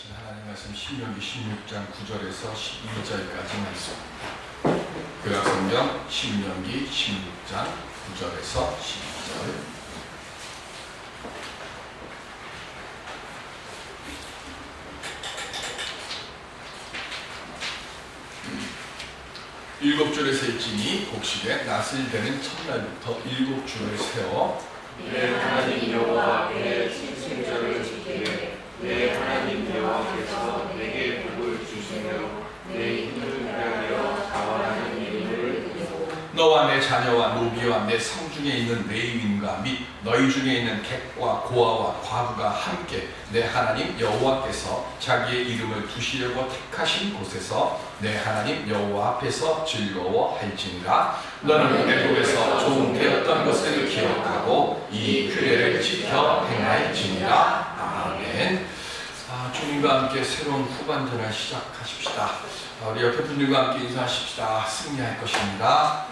하신 하나님 말씀 신명기 16장 9절에서 12절까지 말씀입니다. 구약성경 신명기 16장 9절에서 12절. 일곱 줄에 셀지니 곡식에 낫을 되는 첫날부터 일곱 줄을 세워 내 하나님 여호와 앞에 칠칠절을 지키되 내 하나님 여호와께서 내게 복을 주시며 내 힘을 위하여 자원하는 이름을 이루고 너와 내 자녀와 노비와 내 성중에 있는 레위인과 및 너희 중에 있는 객과 고아와 과부가 함께 내 하나님 여호와께서 자기의 이름을 두시려고 택하신 곳에서 내 하나님 여호와 앞에서 즐거워할지니라. 너는 애국에서 종되었던 것을 기억하고 이 규례를 지켜 행할지니라. 아멘. 주님과 함께 새로운 후반전을 시작하십시다. 우리 옆에 분들과 함께 인사하십시다. 승리할 것입니다.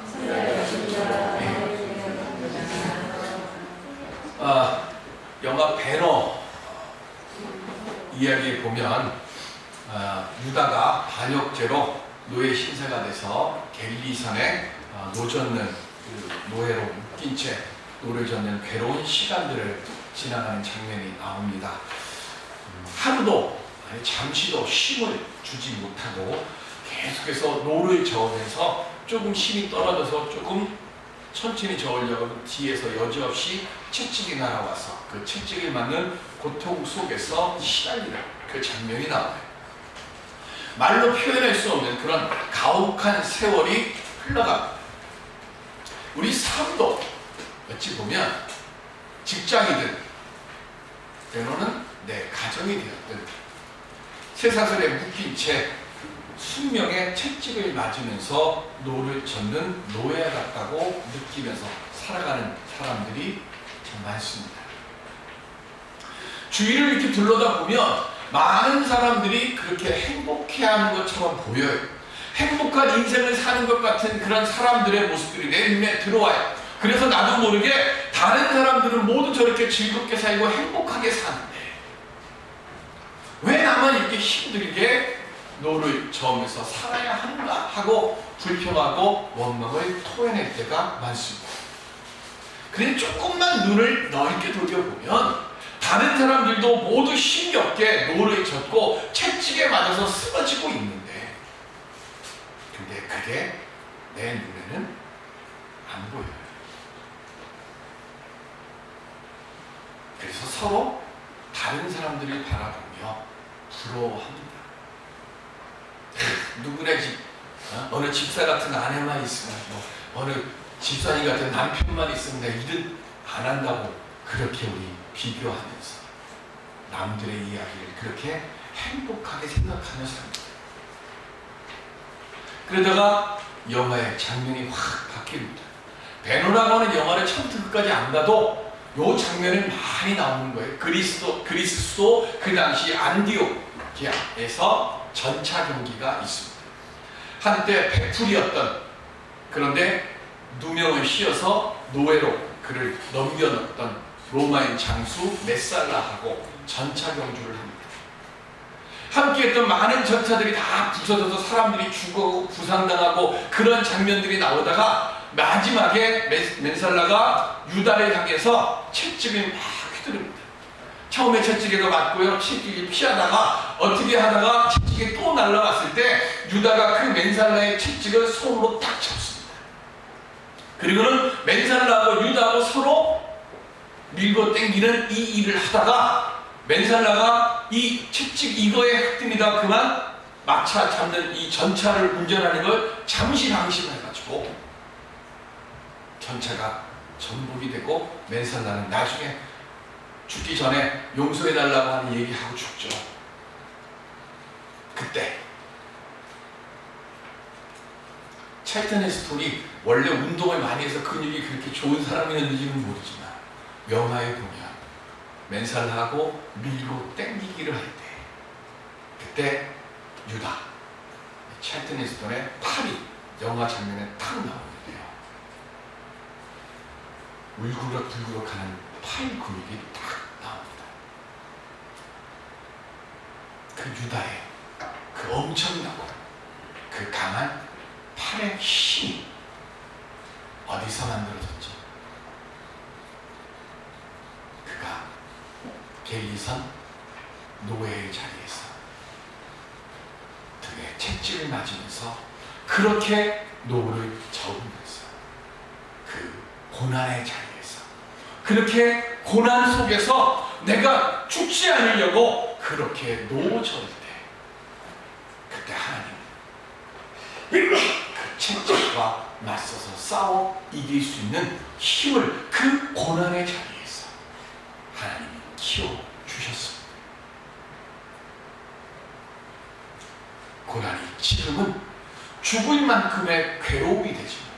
영화 배너 이야기에 보면 유다가 반역죄로 노예 신세가 돼서 갤리산에 노젓는 노예로 묶인 채 노를 젓는 괴로운 시간들을 지나가는 장면이 나옵니다. 하루도 아니 잠시도 쉼을 주지 못하고 계속해서 노를 저으면서 조금 힘이 떨어져서 조금 천천히 저으려고 뒤에서 여지없이 채찍이 날아와서 그 채찍을 맞는 고통 속에서 시달리는 그 장면이 나와요. 말로 표현할 수 없는 그런 가혹한 세월이 흘러갑니다. 우리 삶도 어찌 보면 직장이든 때로는 내 가정이 되었든 쇠사슬에 묶인 채 숙명의 채찍을 맞으면서 노를 젓는 노예 같다고 느끼면서 살아가는 사람들이 참 많습니다. 주위를 이렇게 둘러다보면 많은 사람들이 그렇게 행복해하는 것처럼 보여요. 행복한 인생을 사는 것 같은 그런 사람들의 모습들이 내 눈에 들어와요. 그래서 나도 모르게 다른 사람들은 모두 저렇게 즐겁게 살고 행복하게 사는데 왜 나만 이렇게 힘들게 노를 저으면서 살아야 하는가 하고 불평하고 원망을 토해낼 때가 많습니다. 그런데 조금만 눈을 넓게 돌려보면 다른 사람들도 모두 힘겹게 노를 젓고 채찍에 맞아서 쓰러지고 있는데 근데 그게 내 눈에는 안 보여요. 그래서 서로 다른 사람들을 바라보며 부러워합니다. 누구네 집 어느 집사 같은 아내만 있으면 어느 집사님 같은 남편만 있으면 내가 일은 안 한다고 그렇게 우리 비교하면서 남들의 이야기를 그렇게 행복하게 생각하는 사람들. 그러다가 영화의 장면이 확 바뀝니다. 베노라고 하는 영화를 처음부터 끝까지 안 봐도 요 장면은 많이 나오는 거예요. 그리스 수도 그 당시 안디오키아에서 전차 경기가 있습니다. 한때 백풀이었던 그런데 누명을 씌워서 노예로 그를 넘겨놓던 로마인 장수 메살라하고 전차 경주를 합니다. 함께했던 많은 전차들이 다 부서져서 사람들이 죽고 부상당하고 그런 장면들이 나오다가 마지막에 메살라가 유다를 향해서 채찍을 막 휘두릅니다. 처음에 채찍에도 맞고요. 채찍이 피하다가 어떻게 하다가 채찍이 또 날아왔을 때 유다가 그 맨살라의 채찍을 손으로 딱 잡습니다. 그리고는 맨살라하고 유다하고 서로 밀고 당기는 이 일을 하다가 맨살라가 이 채찍 이거에 흑듭니다. 그만 마차 잡는 이 전차를 운전하는 걸 잠시 방심을 해가지고 전차가 전복이 되고 맨살라는 나중에 죽기 전에 용서해달라고 하는 얘기하고 죽죠. 그때 찰튼 헤스톤이 원래 운동을 많이 해서 근육이 그렇게 좋은 사람이었는지는 모르지만 영화에 보면 맨살라하고 밀고 땡기기를 할 때 그때 유다 찰튼 헤스톤의 팔이 영화 장면에 탁 나오는데요. 울그럭불그럭하는 팔 근육이 딱 나옵니다. 그 유다의 그 엄청나고 그 강한 팔의 힘이 어디서 만들어졌죠? 그가 겔리선 노예의 자리에서 등에 채찍을 맞으면서 그렇게 노를 저으면서 그 고난의 자리에서 그렇게 고난 속에서 내가 죽지 않으려고 그렇게 노 저을 때 그때 하나님 그 채찍과 맞서서 싸워 이길 수 있는 힘을 그 고난의 자리에서 하나님이 키워주셨습니다. 고난이 지금은 죽을 만큼의 괴로움이 되지만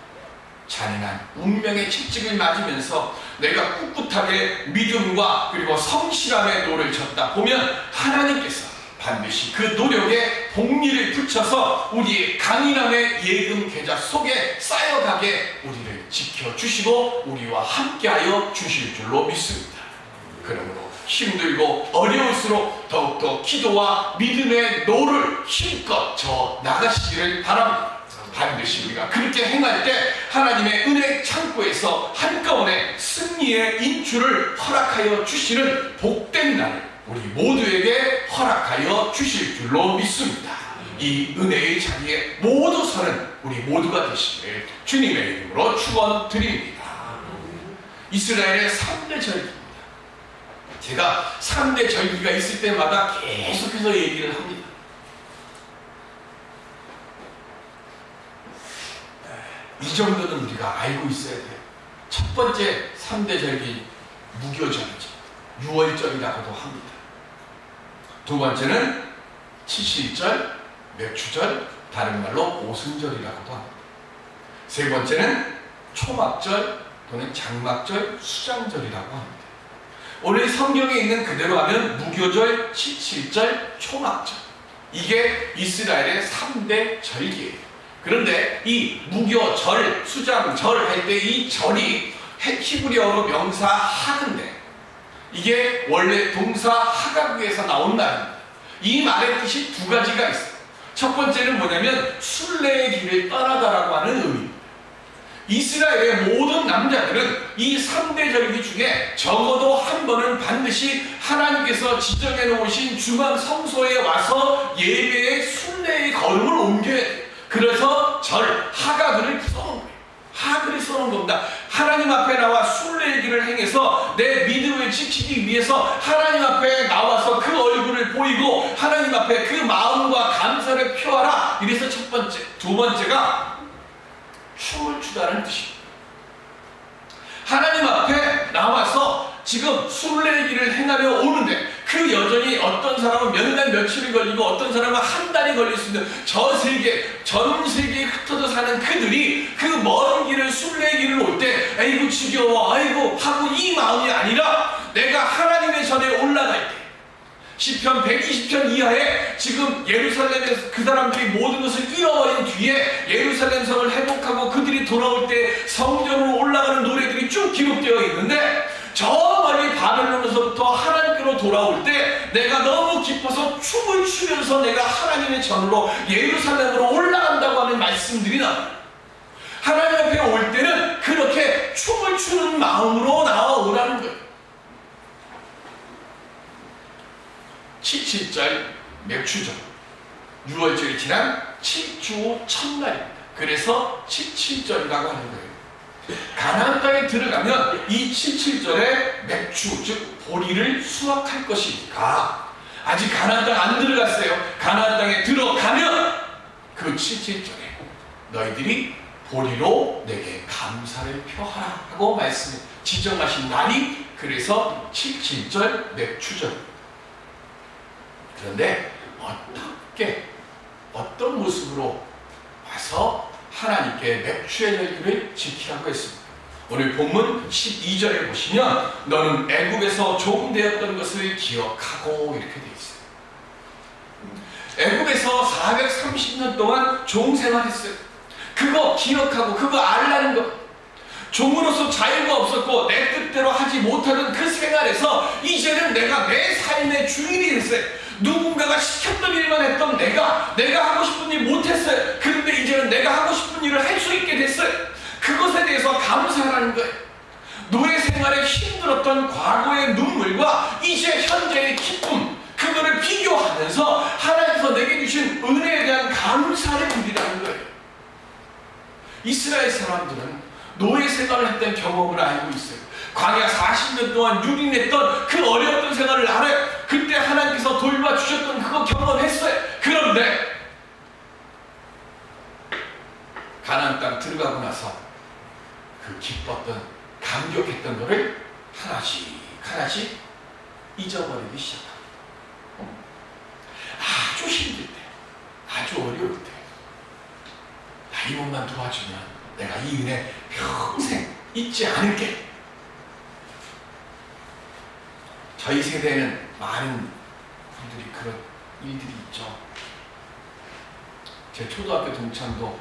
잔인한 운명의 채찍을 맞으면서 내가 꿋꿋하게 믿음과 그리고 성실함의 노를 졌다 보면 하나님께서 반드시 그 노력에 복리를 붙여서 우리의 강인함의 예금 계좌 속에 쌓여가게 우리를 지켜주시고 우리와 함께하여 주실 줄로 믿습니다. 그러므로 힘들고 어려울수록 더욱더 기도와 믿음의 노를 힘껏 저 나가시기를 바랍니다. 반드시 우리가 그렇게 행할 때 하나님의 은혜 창고에서 한꺼번에 승리의 인출을 허락하여 주시는 복된 날을 우리 모두에게 허락하여 주실 줄로 믿습니다. 이 은혜의 자리에 모두 서는 우리 모두가 되시길 주님의 이름으로 축원드립니다. 이스라엘의 3대 절기입니다. 제가 3대 절기가 있을 때마다 계속해서 얘기를 합니다. 이 정도는 우리가 알고 있어야 돼요. 첫 번째 3대 절기 무교절이죠. 6월절이라고도 합니다. 두 번째는 칠실절, 맥추절, 다른 말로 오순절이라고도 합니다. 세 번째는 초막절 또는 장막절, 수장절이라고 합니다. 오늘 성경에 있는 그대로 하면 무교절, 칠칠절, 초막절, 이게 이스라엘의 3대 절기예요. 그런데 이 무교절, 수장절 할 때 이 절이 히브리어로 명사 하근데 이게 원래 동사 하가구에서 나온 말입니다. 이 말의 뜻이 두 가지가 있어요. 첫 번째는 뭐냐면 순례의 길을 떠나다라고 하는 의미입니다. 이스라엘의 모든 남자들은 이 3대 절기 중에 적어도 한 번은 반드시 하나님께서 지정해 놓으신 중앙 성소에 와서 예배의 순례의 걸음을 옮겨야 돼요. 그래서 절, 하가그를 써놓은 거예요. 하그를 써놓은 겁니다. 하나님 앞에 나와 순례의 길을 행해서 내 믿음을 지키기 위해서 하나님 앞에 나와서 그 얼굴을 보이고 하나님 앞에 그 마음과 감사를 표하라. 이래서 첫 번째. 두 번째가 춤을 추다는 뜻입니다. 하나님 앞에 나와서 지금 순례의 길을 행하려 오는데 그 여정이 어떤 사람은 몇 날 며칠이 걸리고 어떤 사람은 한 달이 걸릴 수 있는 전 세계에 흩어져 사는 그들이 그 먼 길을 순례의 길을 올 때 아이고 지겨워 아이고 하고 이 마음이 아니라 내가 하나님의 전에 올라갈 때 시편 120편 이하에 지금 예루살렘에서 그 사람들이 모든 것을 잃어버린 뒤에 예루살렘 성을 회복하고 그들이 돌아올 때 성전으로 올라가는 노래들이 쭉 기록되어 있는데 저 멀리 바벨론에서부터 하나님께로 돌아올 때 내가 너무 기뻐서 춤을 추면서 내가 하나님의 전으로 예루살렘으로 올라간다고 하는 말씀들이 나와요. 하나님 앞에 올 때는 그렇게 춤을 추는 마음으로 나와오라는 거예요. 칠칠절, 맥추절, 6월절이 지난 7주 첫날입니다. 그래서 칠칠절이라고 하는 거예요. 가나안 땅에 들어가면 이 칠칠절에 맥추, 즉 보리를 수확할 것이니까 아직 가나안 땅 안 들어갔어요. 가나안 땅에 들어가면 그 칠칠절에 너희들이 보리로 내게 감사를 표하라 하고 말씀을 지정하신 날이 그래서 칠칠절, 맥추절. 그런데 어떤 모습으로 와서 하나님께 맥추의 절기를 지키라고 했습니다. 오늘 본문 12절에 보시면 너는 애굽에서 종되었던 것을 기억하고 이렇게 되어 있어요. 애굽에서 430년 동안 종생활했어요. 그거 기억하고 그거 알라는 것. 종으로서 자유가 없었고 내 뜻대로 하지 못하던 그 생활에서 이제는 내가 내 삶의 주인이 됐어요. 누군가가 시켰던 일만 했던 내가 하고 싶은 일 못했어요. 그런데 이제는 내가 하고 싶은 일을 할 수 있게 됐어요. 그것에 대해서 감사하라는 거예요. 노예 생활에 힘들었던 과거의 눈물과 이제 현재의 기쁨, 그거를 비교하면서 하나님께서 내게 주신 은혜에 대한 감사를 드리라는 거예요. 이스라엘 사람들은 노예 생활을 했던 경험을 알고 있어요. 광야 40년 동안 유린했던 그 어려웠던 생활을 알아요. 그때 하나님께서 돌봐주셨던 그거 경험했어요. 그런데 가나안 땅 들어가고 나서 그 기뻤던, 감격했던 것을 하나씩 잊어버리기 시작합니다. 아주 힘들 때, 아주 어려울 때, 나 이것만 도와주면 내가 이 은혜 평생 잊지 않을게. 저희 세대에는 많은 분들이 그런 일들이 있죠. 제 초등학교 동창도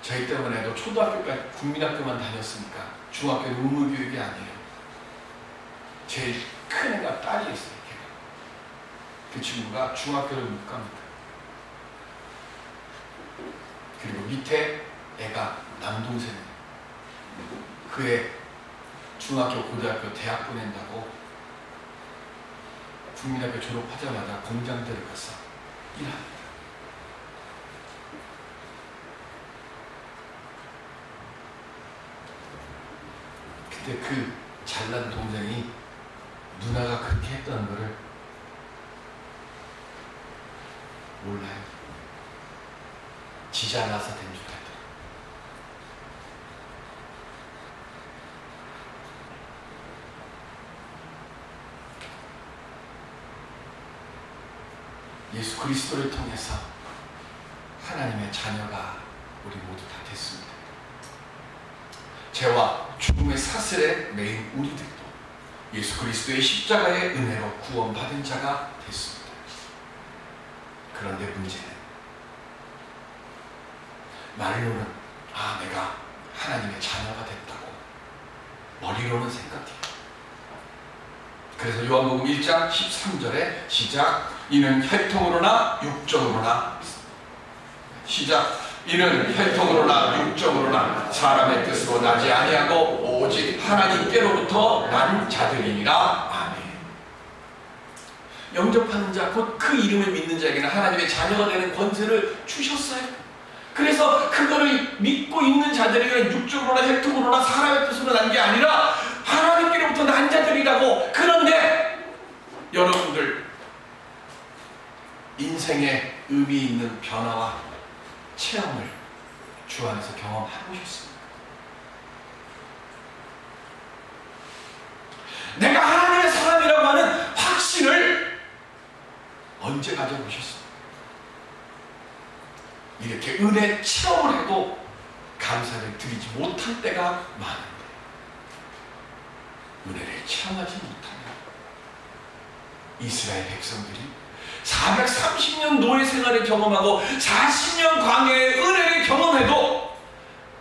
저희 때만 해도 초등학교까지 국민학교만 다녔으니까 중학교는 의무교육이 아니에요. 제일 큰 애가 딸이 있어요. 그 친구가 중학교를 못 갑니다. 그리고 밑에 애가 남동생이에요. 그 애 중학교, 고등학교, 대학 보낸다고 국민학교 졸업하자마자 공장 들어가서 일합니다. 근데 그 잘난 동생이 누나가 그렇게 했다는 거를 몰라요. 지 잘나서 된 줄 알더라. 예수 그리스도를 통해서 하나님의 자녀가 우리 모두 다 됐습니다. 죄와 죽음의 사슬에 매인 우리들도 예수 그리스도의 십자가의 은혜로 구원받은 자가 됐습니다. 그런데 문제는 말로는 내가 하나님의 자녀가 됐다고 머리로는 생각해요. 그래서 요한복음 1장 13절에 시작, 이는 혈통으로나 육정으로나, 시작, 이는 혈통으로나 육정으로나 사람의 뜻으로 나지 아니하고 오직 하나님께로부터 난 자들이니라. 아멘. 영접하는 자, 곧 그 이름을 믿는 자에게는 하나님의 자녀가 되는 권세를 주셨어요. 그래서 그거를 믿고 있는 자들에게는 육적으로나 혈통으로나 사람의 뜻으로 난 게 아니라 하나님께로부터 난 자들이라고. 그런데 여러분들 인생에 의미 있는 변화와 체험을 주 안에서 경험해보셨습니까? 내가 하나님의 사람이라고 하는 확신을 언제 가져보셨습니까? 이렇게 은혜 체험을 해도 감사를 드리지 못할 때가 많은데, 은혜를 체험하지 못하면 이스라엘 백성들이 430년 노예 생활을 경험하고 40년 광야의 은혜를 경험해도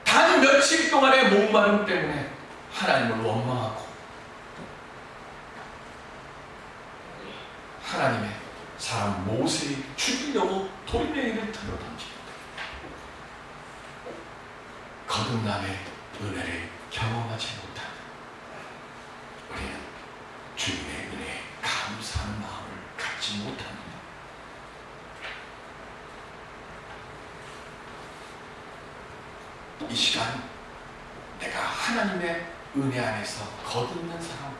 단 며칠 동안의 목마름 때문에 하나님을 원망하고 하나님의 사람 모세를 죽이려고 돌멩이를 들어던집니다. 거듭남의 은혜를 경험하지 못하는 우리는 주님의 은혜에 감사하는 마음을 갖지 못합니다. 이 시간 내가 하나님의 은혜 안에서 거듭난 사람,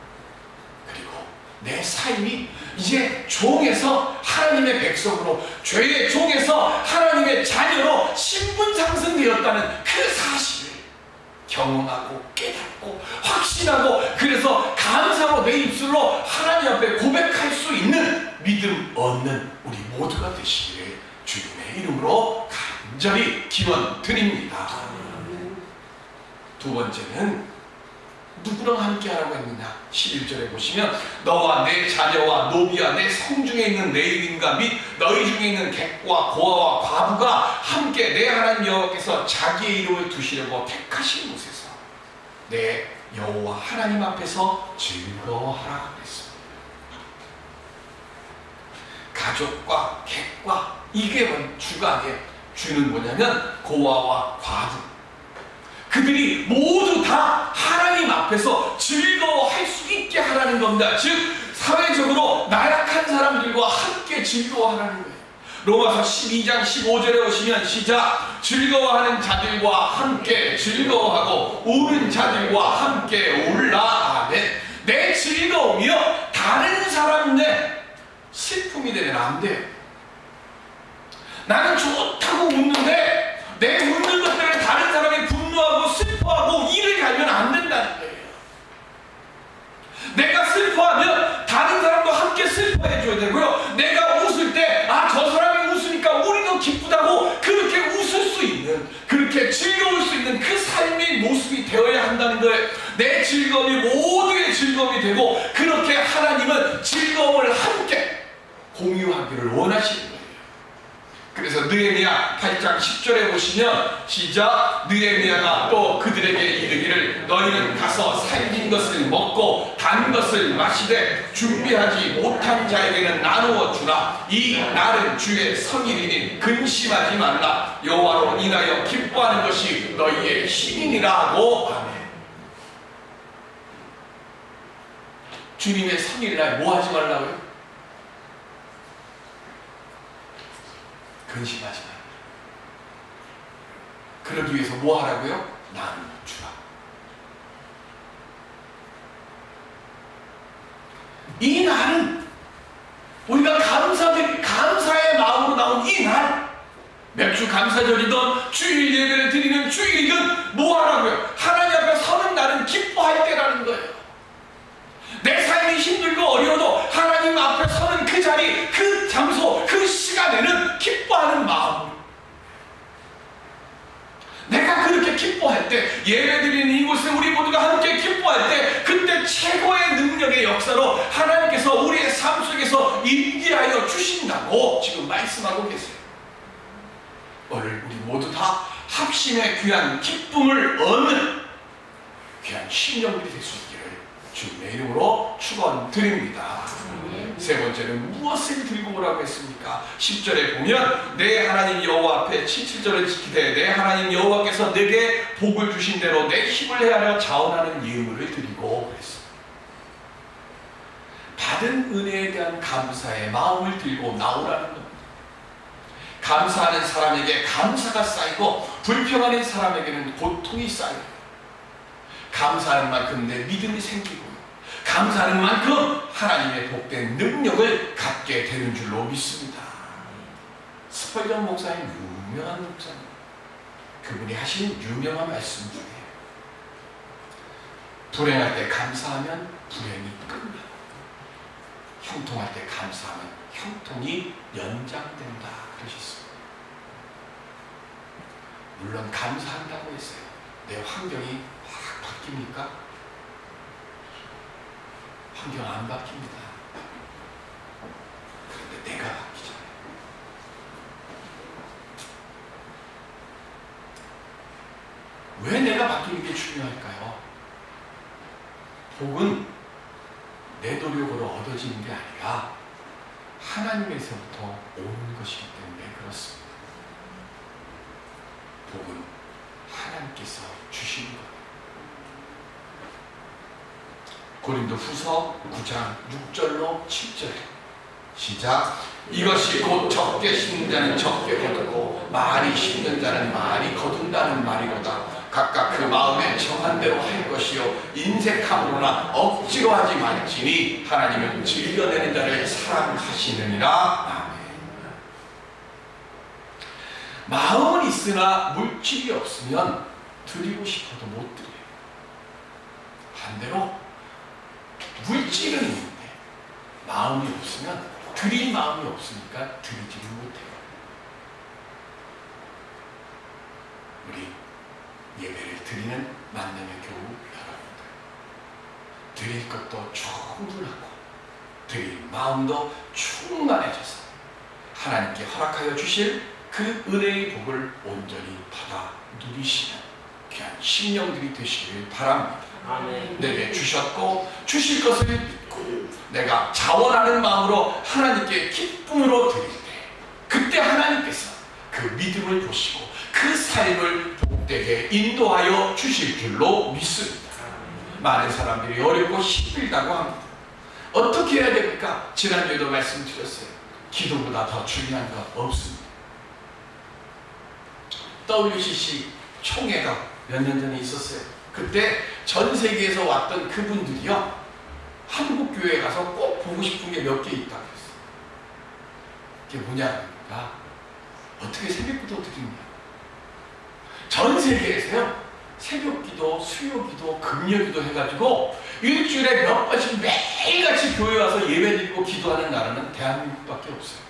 그리고 내 삶이 이제 종에서 하나님의 백성으로, 죄의 종에서 하나님의 자녀로 신분 상승되었다는 그 사실을 경험하고 깨닫고 확신하고, 그래서 감사로 내 입술로 하나님 앞에 고백할 수 있는 믿음 얻는 우리 모두가 되시기를 주님의 이름으로 간절히 기원 드립니다. 두 번째는 누구랑 함께하라고 했느냐? 11절에 보시면 너와 내 자녀와 노비와 내 성중에 있는 레위인과 및 너희 중에 있는 객과 고아와 과부가 함께 내 하나님 여호와께서 자기의 이름을 두시려고 택하신 곳에서 내 여호와 하나님 앞에서 즐거워하라 그랬습니다. 가족과 객과 이게 주가 아니에요. 주는 뭐냐면 고아와 과부. 그들이 모두 다 하나님 앞에서 즐거워할 수 있게 하라는 겁니다. 즉 사회적으로 나약한 사람들과 함께 즐거워하라는 거예요. 로마서 12장 15절에 오시면 시작. 즐거워하는 자들과 함께 즐거워하고 우는 자들과 함께 울라. 아멘. 내 즐거움이요 다른 사람의 슬픔이 되면 안 돼요. 나는 좋다고 웃는데 내 웃는 것 때문에 다른 사람이 분노하고 슬퍼하고 이를 갈면 안 된다는 거예요. 내가 슬퍼하면 다른 사람도 함께 슬퍼해 줘야 되고요. 내가 웃을 때 저 사람이 웃으니까 우리도 기쁘다고 그렇게 웃을 수 있는, 그렇게 즐거울 수 있는 그 삶의 모습이 되어야 한다는 거예요. 내 즐거움이 모두의 즐거움이 되고 그렇게 하나님은 즐거움을 함께 공유하기를 원하시는 거예요. 그래서 느헤미야 8장 10절에 보시면 시작. 느헤미야가 또 그들에게 이르기를 너희는 가서 살진 것을 먹고 단 것을 마시되 준비하지 못한 자에게는 나누어 주라. 이 날은 주의 성일이니 근심하지 말라. 여호와로 인하여 기뻐하는 것이 너희의 힘이니라 하고. 아멘. 주님의 성일날 뭐 하지 말라고요? 근심하지 말라. 그러기 위해서 뭐 하라고요? 나누어 주라. 이 날은 우리가 감사의 마음으로 나온 이 날, 맥주 감사절이든 주일 예배를 드리는 주일이든 뭐 하라고요? 하나님 앞에 서는 날은 기뻐할 때라는 거예요. 내 삶이 힘들고 어려워도 하나님 앞에 서는 그 자리, 그 장소, 그 시간에는 기뻐하는 마음. 내가 그렇게 기뻐할 때, 예배드리는 이곳에 우리 모두가 함께 기뻐할 때, 그때 최고의 능력의 역사로 하나님께서 우리의 삶 속에서 임재하여 주신다고 지금 말씀하고 계세요. 오늘 우리 모두 다 합심의 귀한 기쁨을 얻는 귀한 심령들이 될 수 있기를 주님의 이름으로 축원드립니다. 세 번째는 무엇을 드리고 오라고 했습니까? 10절에 보면 내 하나님 여호와 앞에 7절을 지키되 내 하나님 여호와께서 내게 복을 주신 대로 내 힘을 헤아려 자원하는 예물을 드리고 그랬습니다. 받은 은혜에 대한 감사의 마음을 들고 나오라는 겁니다. 감사하는 사람에게 감사가 쌓이고 불평하는 사람에게는 고통이 쌓여요. 감사하는 만큼 내 믿음이 생기고 감사하는 만큼 하나님의 복된 능력을 갖게 되는 줄로 믿습니다. 스펄전 목사님, 유명한 목사님, 그분이 하신 유명한 말씀 중에 불행할 때 감사하면 불행이 끝나, 형통할 때 감사하면 형통이 연장된다 그러셨습니다. 물론 감사한다고 했어요. 내 환경이 확 바뀝니까? 환경 안 바뀝니다. 그런데 내가 바뀌잖아요. 왜 내가 바뀌는 게 중요할까요? 복은 내 노력으로 얻어지는 게 아니라 하나님에서부터 오는 것이기 때문에 그렇습니다. 복은 하나님께서 주시는 거예요. 고린도후서 9장 6절로 7절 시작. 이것이 곧 적게 심는 자는 적게 거두고 많이 심는 자는 많이 거둔다는 말이로다. 각각 그 마음에 정한 대로 할 것이요 인색함으로나 억지로 하지 말지니 하나님은 즐겨내는 자를 사랑하시느니라. 아멘. 마음은 있으나 물질이 없으면 드리고 싶어도 못 드려요. 반대로 물질은 있는데 마음이 없으면 드릴 마음이 없으니까 드리지를 못해요. 우리 예배를 드리는 만남의 교우 여러분들, 드릴 것도 충분하고 드릴 마음도 충만해져서 하나님께 허락하여 주실 그 은혜의 복을 온전히 받아 누리시는 귀한 심령들이 되시길 바랍니다. 아멘. 내게 주셨고 주실 것을 믿고 내가 자원하는 마음으로 하나님께 기쁨으로 드릴 때 그때 하나님께서 그 믿음을 보시고 그 삶을 복되게 인도하여 주실 줄로 믿습니다. 많은 사람들이 어렵고 힘들다고 합니다. 어떻게 해야 됩니까? 지난주에도 말씀드렸어요. 기도보다 더 중요한 것 없습니다. WCC 총회가 몇 년 전에 있었어요. 그때 전 세계에서 왔던 그분들이요, 한국 교회에 가서 꼭 보고 싶은 게 몇 개 있다고 했어요. 그게 뭐냐니까 어떻게 새벽기도 드리냐. 전 세계에서요 새벽기도, 수요기도, 금요기도 해가지고 일주일에 몇 번씩 매일같이 교회 와서 예배드리고 기도하는 나라는 대한민국밖에 없어요.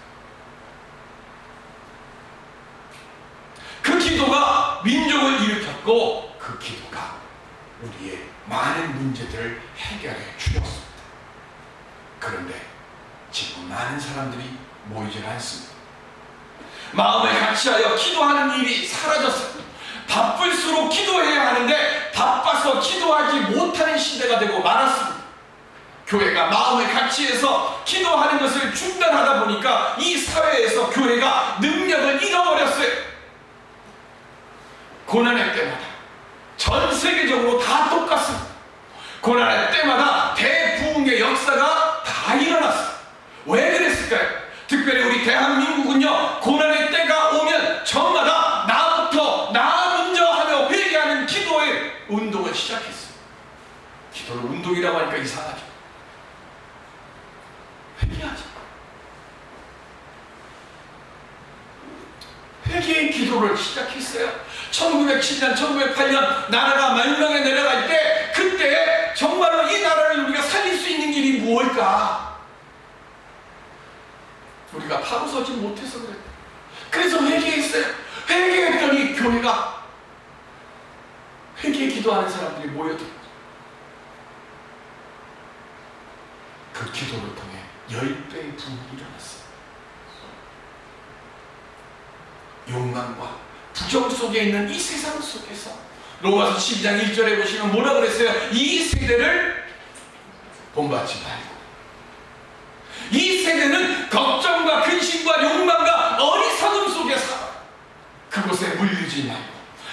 그 기도가 민족을 일으켰고 그 기도가 우리의 많은 문제들을 해결해 주었습니다. 그런데 지금 많은 사람들이 모이질 않습니다. 마음을 같이하여 기도하는 일이 사라졌습니다. 바쁠수록 기도해야 하는데 바빠서 기도하지 못하는 시대가 되고 말았습니다. 교회가 마음을 같이해서 기도하는 것을 중단하다 보니까 이 사회에서 교회가 능력을 잃어버렸어요. 고난의 때마다 전 세계적으로 다 똑같습니다. 고난의 때마다 대부흥의 역사가 다 일어났어요. 왜 그랬을까요? 특별히 우리 대한민국은요, 고난의 때가 오면 저마다 나부터 나 먼저 하며 회개하는 기도의 운동을 시작했어요. 기도를 운동이라고 하니까 이상하죠. 회개하자. 회개의 기도를 시작했어요. 1907년, 1908년 나라가 멸망에 내려갈 때 그때 정말로 이 나라를 우리가 살릴 수 있는 길이 무엇일까? 우리가 바로 서지 못해서 그래요. 그래서 회개했어요. 회개했더니 교회가 회개 기도하는 사람들이 모여들었죠. 그 기도를 통해 10배의 부흥이 일어났어요. 욕망과 부정 속에 있는 이 세상 속에서 로마서 12장 1절에 보시면 뭐라 그랬어요? 이 세대를 본받지 말고, 이 세대는 걱정과 근심과 욕망과 어리석음 속에 살아 그곳에 물리지 말고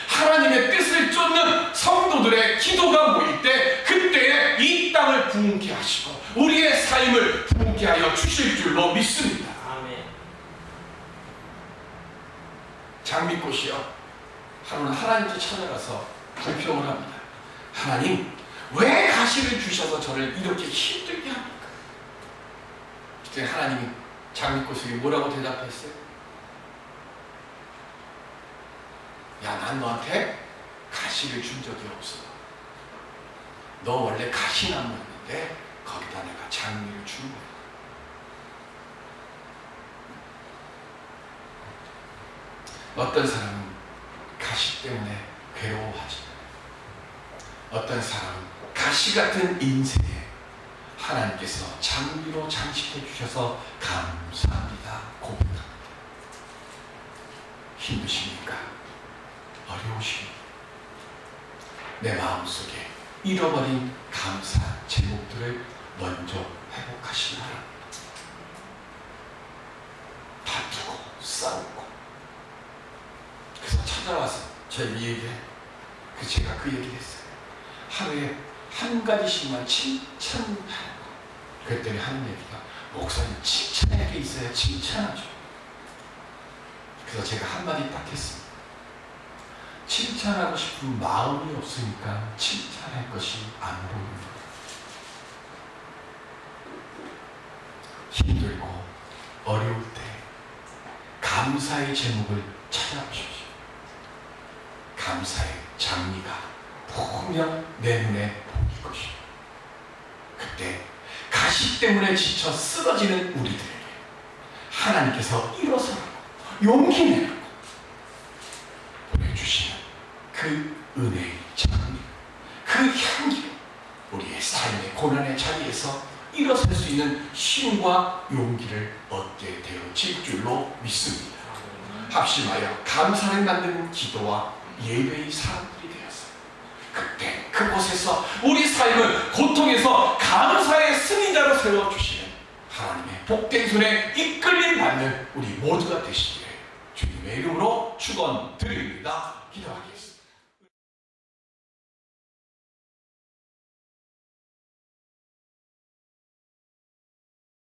하나님의 뜻을 쫓는 성도들의 기도가 모일 때 그때에 이 땅을 부흥케 하시고 우리의 삶을 부흥케 하여 주실 줄로 믿습니다. 아멘. 장미꽃이요, 하루는 하나님께 찾아가서 불평을 합니다. 하나님, 왜 가시를 주셔서 저를 이렇게 힘들게 합니까? 그때 하나님이 장미꽃에게 뭐라고 대답했어요? 야, 난 너한테 가시를 준 적이 없어. 너 원래 가시나무였는데 거기다 내가 장미를 준 거야. 어떤 사람은 가시 때문에 괴로워하지. 어떤 사람은 가시 같은 인생에 하나님께서 장미로 장식해 주셔서 감사합니다 고백합니다. 힘드십니까? 어려우십니까? 내 마음속에 잃어버린 감사한 제목들을 먼저 회복하시기 바랍니다. 다투고 싸우고 그래서 찾아와서 제가 그 얘기를 했어요. 하루에 한 가지씩만 칭찬하고. 그랬더니 하는 얘기가, 목사님 칭찬할 게 있어야 칭찬하죠. 그래서 제가 한마디 딱 했습니다. 칭찬하고 싶은 마음이 없으니까 칭찬할 것이 안 보입니다. 힘들고 어려울 때 감사의 제목을 찾아보십시오. 감사의 장미가 분명 내 눈에 보일 것이요. 그때 가시 때문에 지쳐 쓰러지는 우리들에게 하나님께서 일어서라고 용기 내라고 보내주시는 그 은혜의 장미, 그 향기로 우리의 삶의 고난의 자리에서 일어설 수 있는 힘과 용기를 얻게 되어질 줄로 믿습니다. 합심하여 감사를 만드는 기도와 예배의 사람들이 되었어요. 그때 그곳에서 우리 삶을 고통에서 감사의 승리자로 세워주시는 하나님의 복된 손에 이끌림 받는 우리 모두가 되시기를 주님의 이름으로 축원드립니다. 기도하겠습니다.